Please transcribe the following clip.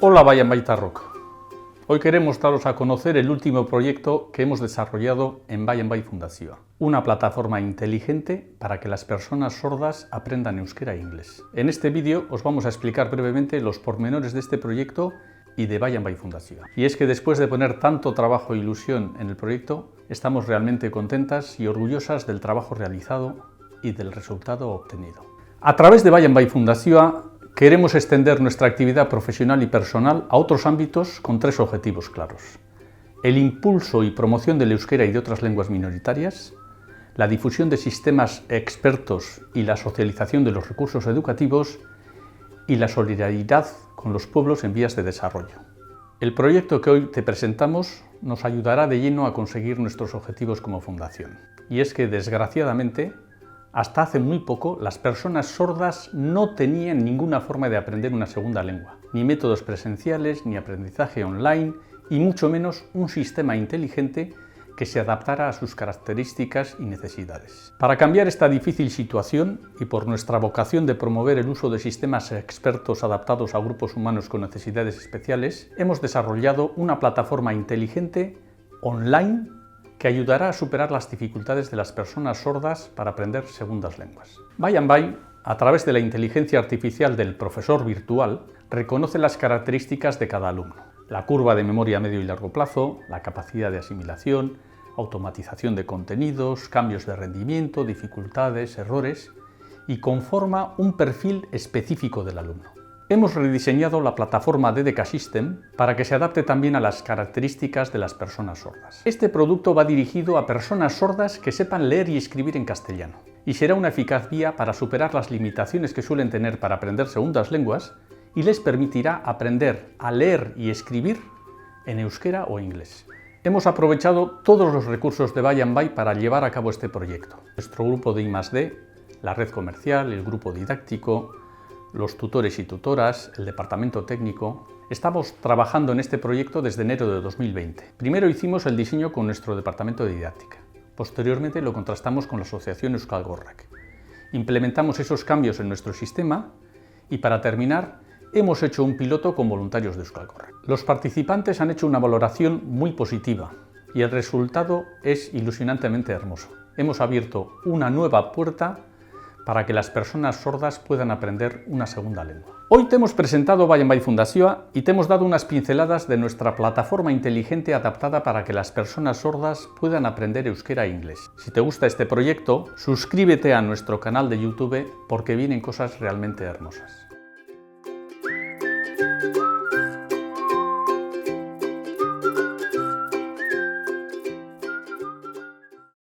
Hola Bayan Baitarrok. Hoy queremos daros a conocer el último proyecto que hemos desarrollado en Bayan Bai Fundazioa, una plataforma inteligente para que las personas sordas aprendan euskera e inglés. En este vídeo os vamos a explicar brevemente los pormenores de este proyecto y de Bayan Bai Fundazioa. Y es que después de poner tanto trabajo e ilusión en el proyecto, estamos realmente contentas y orgullosas del trabajo realizado y del resultado obtenido. A través de Bayan Bai Fundazioa queremos extender nuestra actividad profesional y personal a otros ámbitos con tres objetivos claros: el impulso y promoción del euskera y de otras lenguas minoritarias, la difusión de sistemas expertos y la socialización de los recursos educativos, y la solidaridad con los pueblos en vías de desarrollo. El proyecto que hoy te presentamos nos ayudará de lleno a conseguir nuestros objetivos como fundación. Y es que, desgraciadamente, hasta hace muy poco, las personas sordas no tenían ninguna forma de aprender una segunda lengua, ni métodos presenciales, ni aprendizaje online, y mucho menos un sistema inteligente que se adaptara a sus características y necesidades. Para cambiar esta difícil situación, y por nuestra vocación de promover el uso de sistemas expertos adaptados a grupos humanos con necesidades especiales, hemos desarrollado una plataforma inteligente online que ayudará a superar las dificultades de las personas sordas para aprender segundas lenguas. Bayan Bai, a través de la inteligencia artificial del profesor virtual, reconoce las características de cada alumno: la curva de memoria a medio y largo plazo, la capacidad de asimilación, automatización de contenidos, cambios de rendimiento, dificultades, errores, y conforma un perfil específico del alumno. Hemos rediseñado la plataforma DDK System para que se adapte también a las características de las personas sordas. Este producto va dirigido a personas sordas que sepan leer y escribir en castellano, y será una eficaz guía para superar las limitaciones que suelen tener para aprender segundas lenguas, y les permitirá aprender a leer y escribir en euskera o inglés. Hemos aprovechado todos los recursos de Bayan Bai para llevar a cabo este proyecto: nuestro grupo de I+D, la red comercial, el grupo didáctico, los tutores y tutoras, el departamento técnico. Estamos trabajando en este proyecto desde enero de 2020. Primero hicimos el diseño con nuestro departamento de didáctica. Posteriormente lo contrastamos con la asociación Euskal Gorrak. Implementamos esos cambios en nuestro sistema y, para terminar, hemos hecho un piloto con voluntarios de Euskal Gorrak. Los participantes han hecho una valoración muy positiva y el resultado es ilusionantemente hermoso. Hemos abierto una nueva puerta para que las personas sordas puedan aprender una segunda lengua. Hoy te hemos presentado Bayan Bai Fundazioa y te hemos dado unas pinceladas de nuestra plataforma inteligente adaptada para que las personas sordas puedan aprender euskera e inglés. Si te gusta este proyecto, suscríbete a nuestro canal de YouTube porque vienen cosas realmente hermosas.